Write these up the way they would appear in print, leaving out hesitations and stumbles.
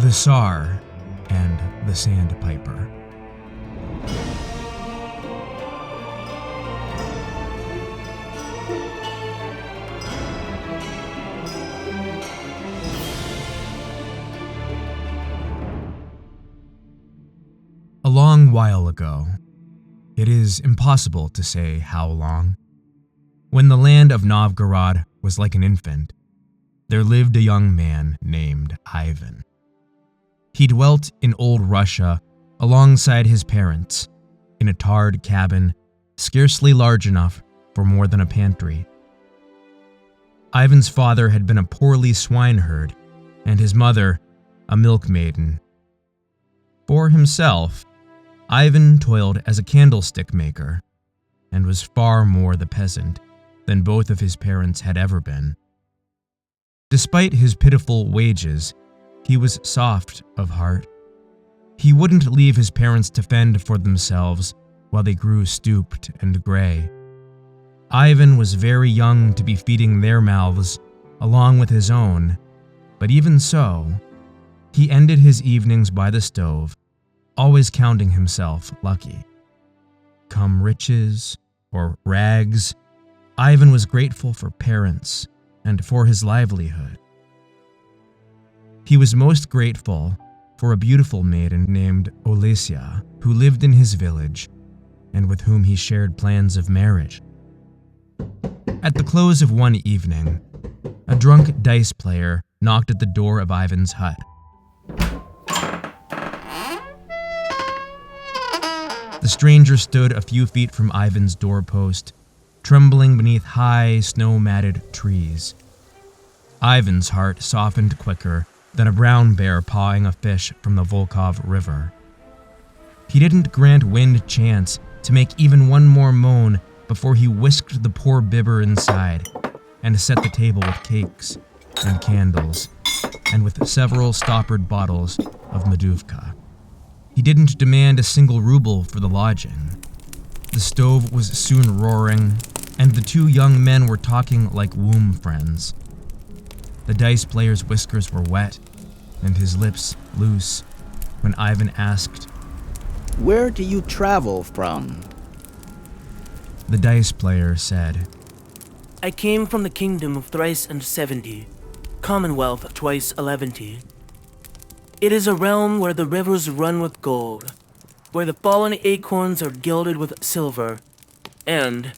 The Czar and the Sandpiper. A long while ago, it is impossible to say how long, when the land of Novgorod was like an infant, there lived a young man named Ivan. He dwelt in old Russia alongside his parents, in a tarred cabin scarcely large enough for more than a pantry. Ivan's father had been a poorly swineherd, and his mother a milkmaiden. For himself, Ivan toiled as a candlestick maker, and was far more the peasant than both of his parents had ever been. Despite his pitiful wages, he was soft of heart. He wouldn't leave his parents to fend for themselves while they grew stooped and gray. Ivan was very young to be feeding their mouths along with his own, but even so, he ended his evenings by the stove, always counting himself lucky. Come riches or rags, Ivan was grateful for parents and for his livelihood. He was most grateful for a beautiful maiden named Olesia, who lived in his village and with whom he shared plans of marriage. At the close of one evening, a drunk dice player knocked at the door of Ivan's hut. The stranger stood a few feet from Ivan's doorpost, trembling beneath high, snow-matted trees. Ivan's heart softened quicker than a brown bear pawing a fish from the Volkhov River. He didn't grant wind chance to make even one more moan before he whisked the poor bibber inside and set the table with cakes and candles and with several stoppered bottles of Meduvka. He didn't demand a single ruble for the lodging. The stove was soon roaring, and the two young men were talking like womb friends. The dice player's whiskers were wet, and his lips loose, when Ivan asked, "Where do you travel from?" The dice player said, "I came from the kingdom of thrice and 70, commonwealth twice 11. It is a realm where the rivers run with gold, where the fallen acorns are gilded with silver, and,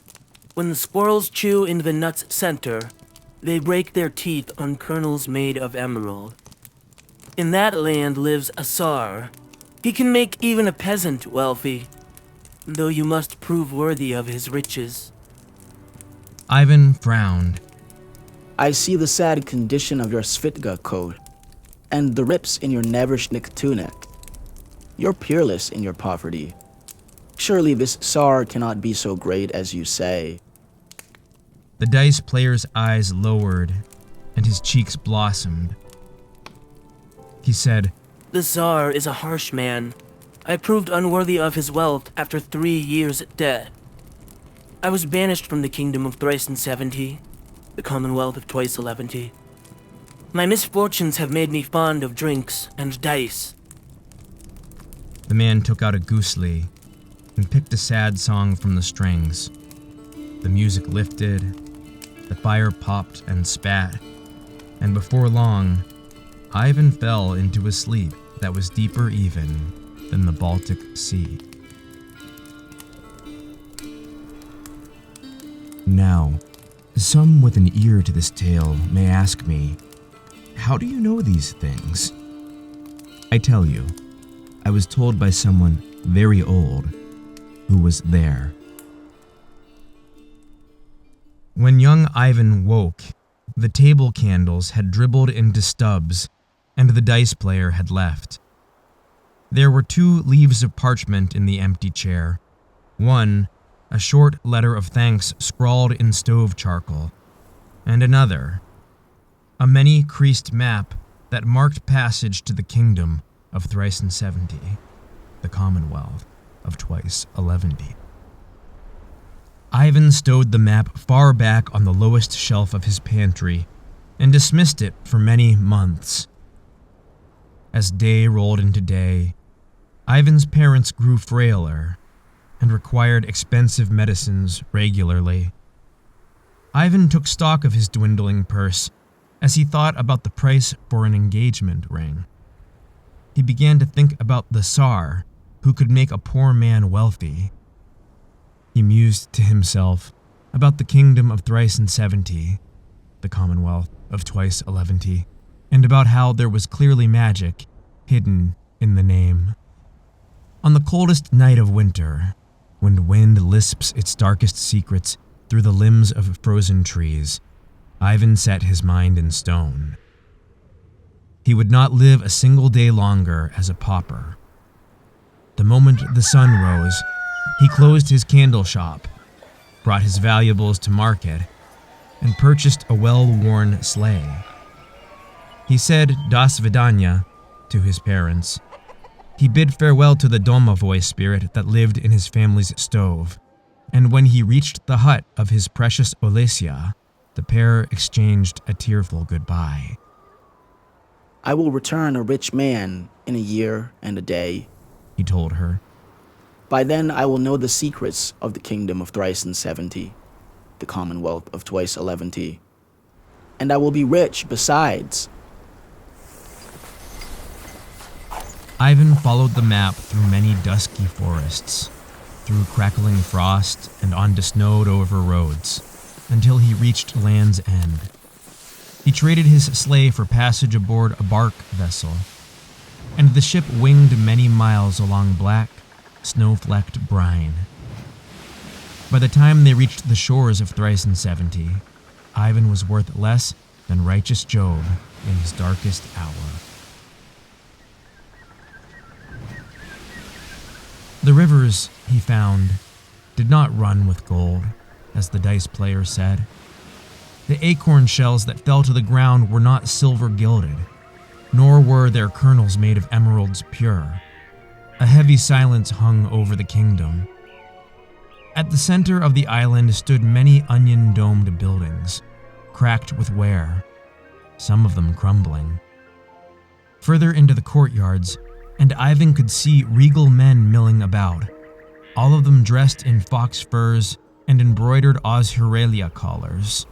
when the squirrels chew into the nut's center, they break their teeth on kernels made of emerald. In that land lives a Czar. He can make even a peasant wealthy, though you must prove worthy of his riches." Ivan frowned. "I see the sad condition of your Svitka coat, and the rips in your Nevershnik tunic. You're peerless in your poverty. Surely this Czar cannot be so great as you say." The dice player's eyes lowered, and his cheeks blossomed. He said, "The Czar is a harsh man. I proved unworthy of his wealth after 3 years dead. I was banished from the kingdom of thrice and 70, the commonwealth of twice 11. My misfortunes have made me fond of drinks and dice." The man took out a gusli and picked a sad song from the strings. The music lifted, the fire popped and spat, and before long, Ivan fell into a sleep that was deeper even than the Baltic Sea. Now, some with an ear to this tale may ask me, how do you know these things? I tell you, I was told by someone very old who was there. When young Ivan woke, the table candles had dribbled into stubs, and the dice player had left. There were 2 leaves of parchment in the empty chair. One, a short letter of thanks scrawled in stove charcoal, and another, a many-creased map that marked passage to the kingdom of thrice and 70, the commonwealth of twice 11. Ivan stowed the map far back on the lowest shelf of his pantry and dismissed it for many months. As day rolled into day, Ivan's parents grew frailer and required expensive medicines regularly. Ivan took stock of his dwindling purse as he thought about the price for an engagement ring. He began to think about the Czar who could make a poor man wealthy. He mused to himself about the kingdom of thrice and 70, the commonwealth of twice 11, and about how there was clearly magic hidden in the name. On the coldest night of winter, when wind lisps its darkest secrets through the limbs of frozen trees, Ivan set his mind in stone. He would not live a single day longer as a pauper. The moment the sun rose, he closed his candle shop, brought his valuables to market, and purchased a well-worn sleigh. He said Das Vidanya to his parents. He bid farewell to the domovoi spirit that lived in his family's stove, and when he reached the hut of his precious Olesia, the pair exchanged a tearful goodbye. I will return a rich man in a year and a day, he told her. By then I will know the secrets of the kingdom of thrice and 70, the commonwealth of twice 11, and I will be rich besides. Ivan followed the map through many dusky forests, through crackling frost and onto snowed-over roads, until he reached Land's End. He traded his sleigh for passage aboard a bark vessel, and the ship winged many miles along black, snow-flecked brine. By the time they reached the shores of thrice and 70, Ivan was worth less than righteous Job in his darkest hour. The rivers, he found, did not run with gold, as the dice player said. The acorn shells that fell to the ground were not silver-gilded, nor were their kernels made of emeralds pure. A heavy silence hung over the kingdom. At the center of the island stood many onion-domed buildings, cracked with wear, some of them crumbling. Further into the courtyards, and Ivan could see regal men milling about, all of them dressed in fox furs and embroidered Oshurelia collars.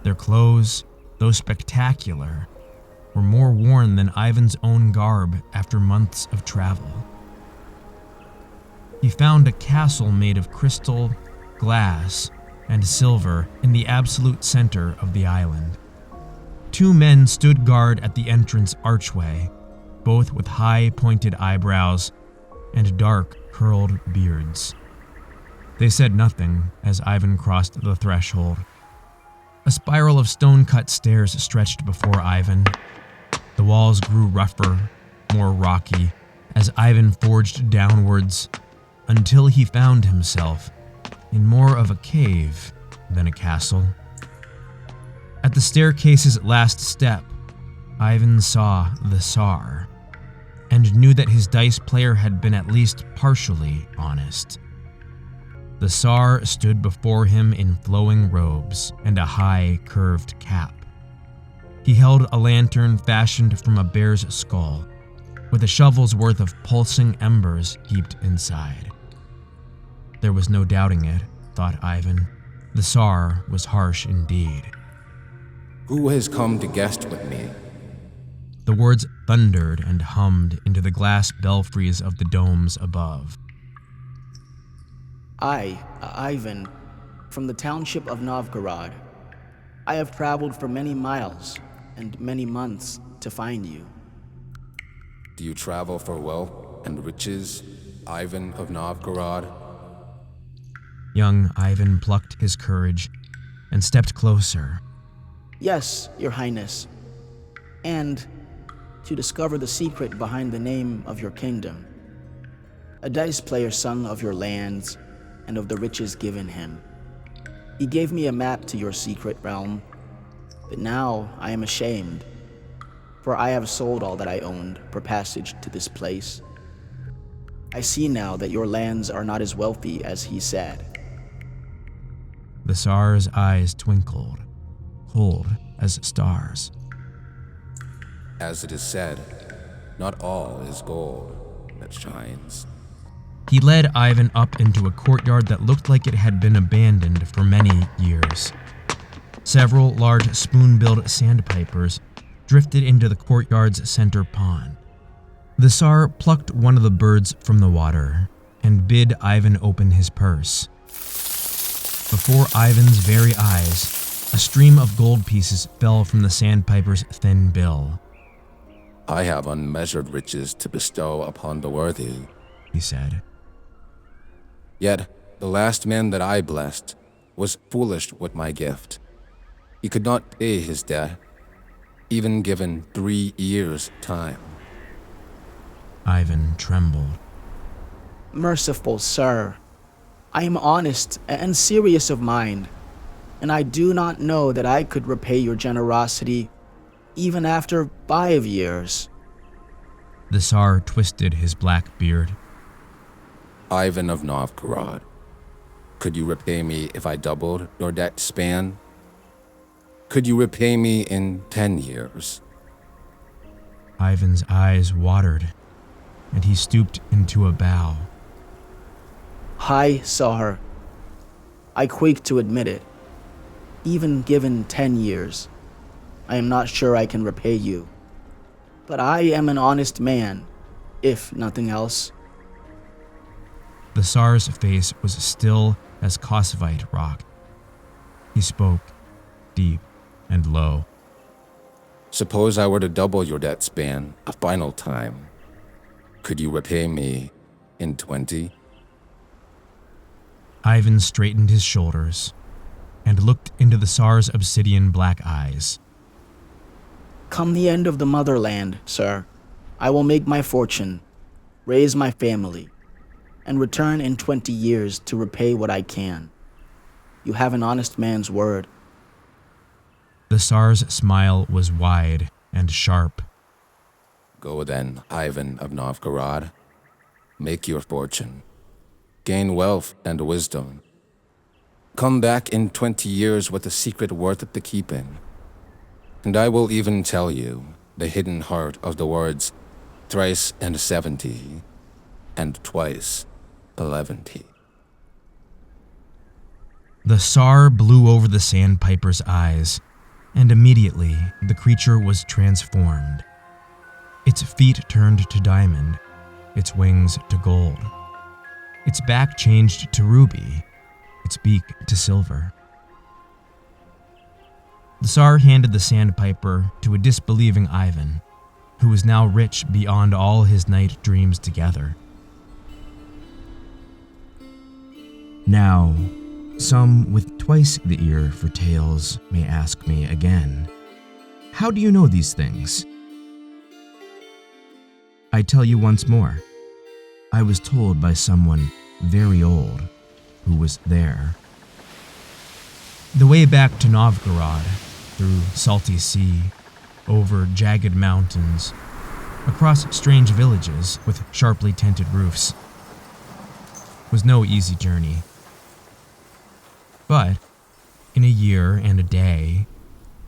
Their clothes, though spectacular, were more worn than Ivan's own garb after months of travel. He found a castle made of crystal, glass, and silver in the absolute center of the island. Two men stood guard at the entrance archway, both with high, pointed eyebrows and dark, curled beards. They said nothing as Ivan crossed the threshold. A spiral of stone-cut stairs stretched before Ivan. The walls grew rougher, more rocky, as Ivan forged downwards, until he found himself in more of a cave than a castle. At the staircase's last step, Ivan saw the Czar, and knew that his dice player had been at least partially honest. The Czar stood before him in flowing robes and a high, curved cap. He held a lantern fashioned from a bear's skull, with a shovel's worth of pulsing embers heaped inside. There was no doubting it, thought Ivan. The Czar was harsh indeed. Who has come to guest with me? The words thundered and hummed into the glass belfries of the domes above. I, Ivan, from the township of Novgorod. I have traveled for many miles and many months to find you. Do you travel for wealth and riches, Ivan of Novgorod? Young Ivan plucked his courage and stepped closer. Yes, Your Highness. And to discover the secret behind the name of your kingdom. A dice player sung of your lands and of the riches given him. He gave me a map to your secret realm, but now I am ashamed, for I have sold all that I owned for passage to this place. I see now that your lands are not as wealthy as he said. The Tsar's eyes twinkled, cold as stars. As it is said, not all is gold that shines. He led Ivan up into a courtyard that looked like it had been abandoned for many years. Several large spoon-billed sandpipers drifted into the courtyard's center pond. The Tsar plucked one of the birds from the water and bid Ivan open his purse. Before Ivan's very eyes, a stream of gold pieces fell from the sandpiper's thin bill. I have unmeasured riches to bestow upon the worthy, he said. Yet the last man that I blessed was foolish with my gift. He could not pay his debt, even given 3 years' time. Ivan trembled. Merciful sir, I am honest and serious of mind, and I do not know that I could repay your generosity even after 5 years. The Tsar twisted his black beard. Ivan of Novgorod, could you repay me if I doubled your debt span? Could you repay me in 10 years? Ivan's eyes watered, and he stooped into a bow. Hi, Tsar. I quake to admit it. Even given 10 years, I am not sure I can repay you. But I am an honest man, if nothing else. The Tsar's face was still as Kossovite rock. He spoke, deep and low. Suppose I were to double your debt span a final time. Could you repay me in 20? Ivan straightened his shoulders and looked into the Tsar's obsidian black eyes. Come the end of the motherland, sir, I will make my fortune, raise my family, and return in 20 years to repay what I can. You have an honest man's word. The Tsar's smile was wide and sharp. Go then, Ivan of Novgorod. Make your fortune. Gain wealth and wisdom. Come back in 20 years with a secret worth the keeping. And I will even tell you the hidden heart of the words thrice and 70 and twice 11. The Tsar blew over the sandpiper's eyes, and immediately the creature was transformed. Its feet turned to diamond, its wings to gold. Its back changed to ruby, its beak to silver. The Tsar handed the sandpiper to a disbelieving Ivan, who was now rich beyond all his night dreams together. Now, some with twice the ear for tales may ask me again, how do you know these things? I tell you once more, I was told by someone very old who was there. The way back to Novgorod, through salty sea, over jagged mountains, across strange villages with sharply tinted roofs, was no easy journey. But, in a year and a day,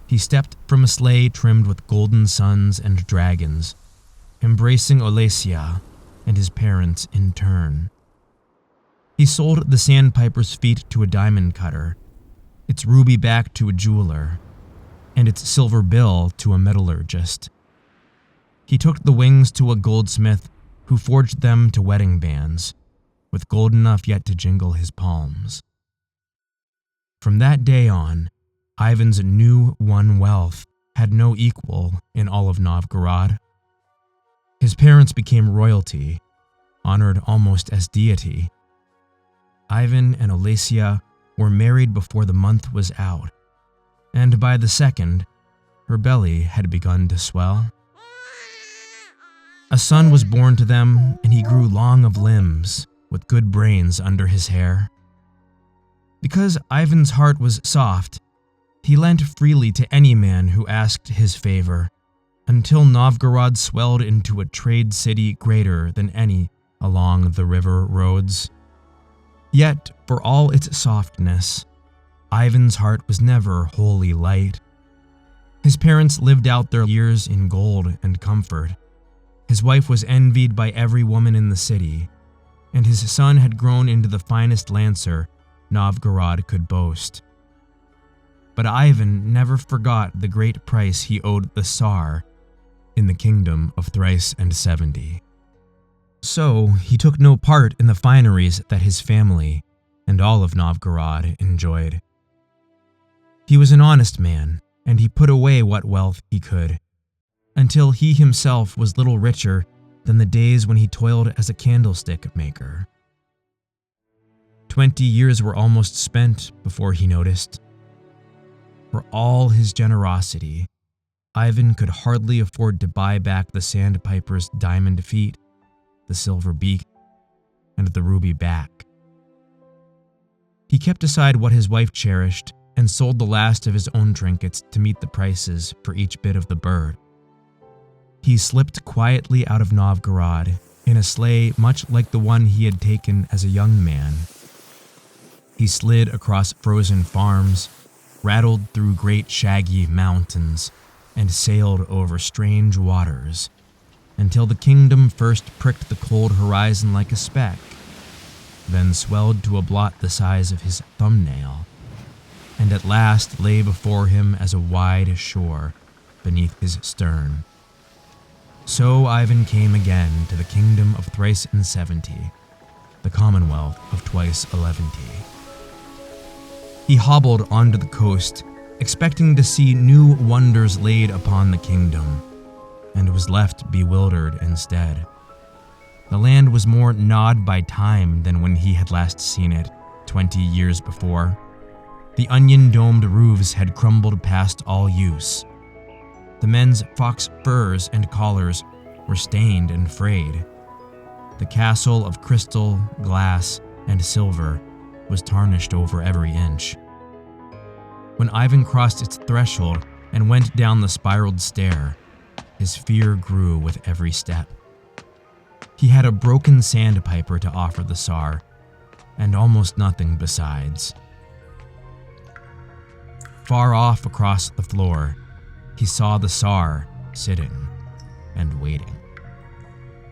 he stepped from a sleigh trimmed with golden suns and dragons, embracing Olesia and his parents in turn. He sold the sandpiper's feet to a diamond cutter, its ruby back to a jeweler, and its silver bill to a metallurgist. He took the wings to a goldsmith who forged them to wedding bands, with gold enough yet to jingle his palms. From that day on, Ivan's new-won wealth had no equal in all of Novgorod. His parents became royalty, honored almost as deity. Ivan and Olesia were married before the month was out, and by the second, her belly had begun to swell. A son was born to them, and he grew long of limbs, with good brains under his hair. Because Ivan's heart was soft, he lent freely to any man who asked his favor, until Novgorod swelled into a trade city greater than any along the river roads. Yet, for all its softness, Ivan's heart was never wholly light. His parents lived out their years in gold and comfort, His wife was envied by every woman in the city, and his son had grown into the finest lancer Novgorod could boast. But Ivan never forgot the great price he owed the Tsar in the kingdom of Thrice and 70. So he took no part in the fineries that his family and all of Novgorod enjoyed. He was an honest man, and he put away what wealth he could, until he himself was little richer than the days when he toiled as a candlestick maker. 20 years were almost spent before he noticed. For all his generosity, Ivan could hardly afford to buy back the Sandpiper's diamond feet, the silver beak, and the ruby back. He kept aside what his wife cherished and sold the last of his own trinkets to meet the prices for each bit of the bird. He slipped quietly out of Novgorod in a sleigh much like the one he had taken as a young man. He slid across frozen farms, rattled through great shaggy mountains, and sailed over strange waters, until the kingdom first pricked the cold horizon like a speck, then swelled to a blot the size of his thumbnail, and at last lay before him as a wide shore beneath his stern. So Ivan came again to the kingdom of Thrice and 70, the commonwealth of Twice 11. He hobbled onto the coast, expecting to see new wonders laid upon the kingdom, and was left bewildered instead. The land was more gnawed by time than when he had last seen it 20 years before. The onion-domed roofs had crumbled past all use. The men's fox furs and collars were stained and frayed. The castle of crystal, glass, and silver was tarnished over every inch. When Ivan crossed its threshold and went down the spiraled stair, his fear grew with every step. He had a broken Sandpiper to offer the Tsar, and almost nothing besides. Far off across the floor, he saw the Tsar sitting and waiting.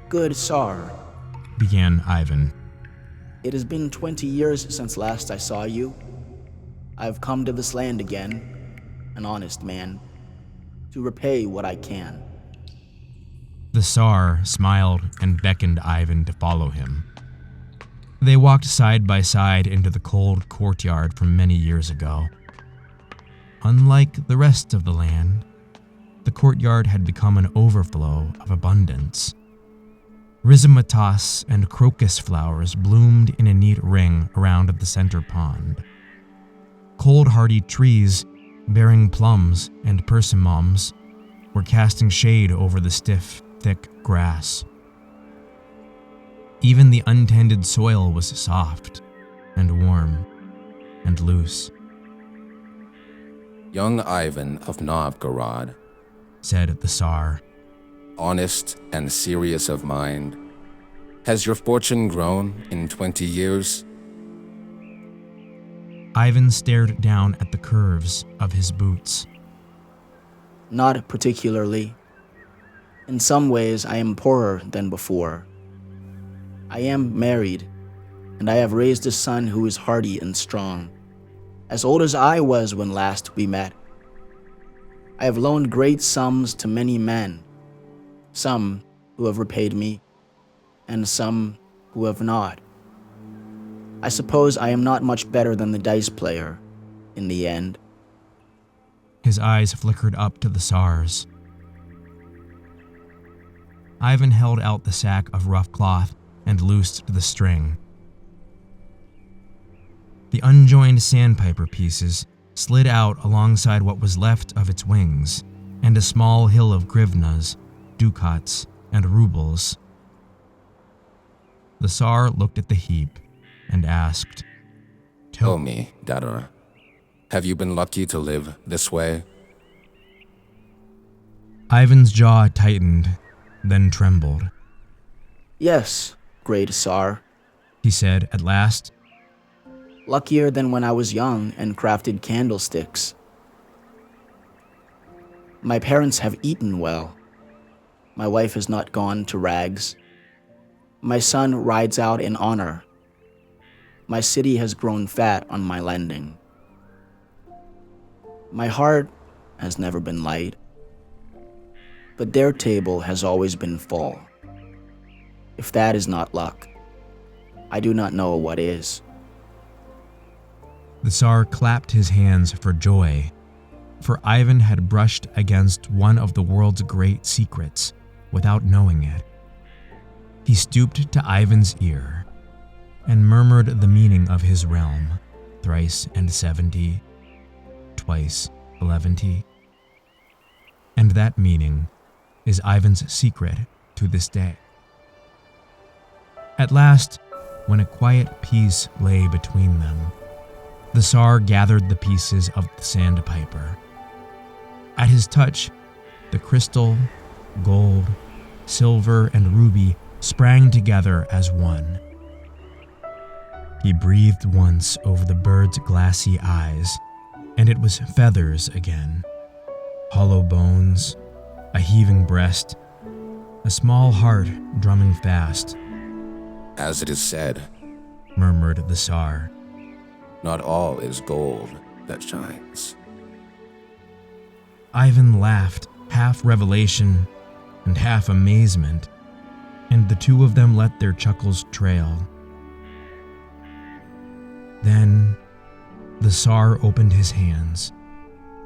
Good Tsar, Began Ivan. it has been 20 years since last I saw you. I've come to this land again, an honest man, to repay what I can. The Tsar smiled and beckoned Ivan to follow him. They walked side by side into the cold courtyard from many years ago. Unlike the rest of the land, the courtyard had become an overflow of abundance. Rhizomatos and crocus flowers bloomed in a neat ring around the center pond. Cold-hardy trees bearing plums and persimmons were casting shade over the stiff, thick grass. Even the untended soil was soft and warm and loose. Young Ivan of Novgorod, Said the Tsar. honest and serious of mind, has your fortune grown in 20 years? Ivan stared down at the curves of his boots. Not particularly. In some ways, I am poorer than before. I am married, and I have raised a son who is hardy and strong, as old as I was when last we met. I have loaned great sums to many men, some who have repaid me, and some who have not. I suppose I am not much better than the dice player, in the end. His eyes flickered up to the Tsar's. Ivan held out the sack of rough cloth and loosed the string. The unjoined Sandpiper pieces slid out alongside what was left of its wings, and a small hill of grivnas, ducats, and rubles. The Tsar looked at the heap and asked, Tell me, Dador, have you been lucky to live this way? Ivan's jaw tightened, then trembled. Yes, great Tsar. He said at last. Luckier than when I was young and crafted candlesticks. My parents have eaten well. My wife has not gone to rags. My son rides out in honor. My city has grown fat on my lending. My heart has never been light, but their table has always been full. If that is not luck, I do not know what is. The Tsar clapped his hands for joy, for Ivan had brushed against one of the world's great secrets without knowing it. He stooped to Ivan's ear and murmured the meaning of his realm, thrice and 70, twice 11. And that meaning is Ivan's secret to this day. At last, when a quiet peace lay between them, the Tsar gathered the pieces of the Sandpiper. At his touch, the crystal, gold, silver, and ruby sprang together as one. He breathed once over the bird's glassy eyes, and it was feathers again, hollow bones, a heaving breast, a small heart drumming fast. As it is said, Murmured the Tsar. not all is gold that shines. Ivan laughed, half revelation and half amazement, and the two of them let their chuckles trail. Then the Tsar opened his hands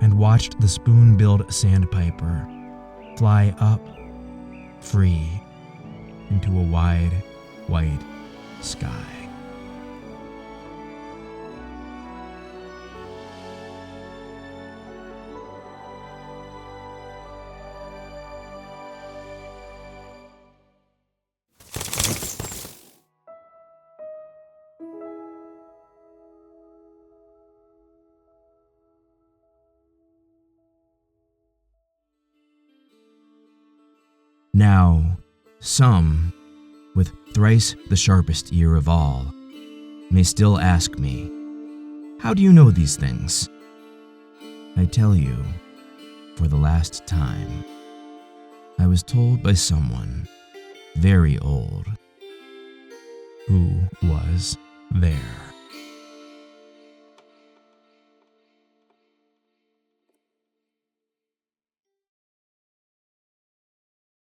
and watched the spoon-billed Sandpiper fly up, free, into a wide, white sky. Now, some, with thrice the sharpest ear of all, may still ask me, how do you know these things? I tell you, for the last time, I was told by someone very old who was there.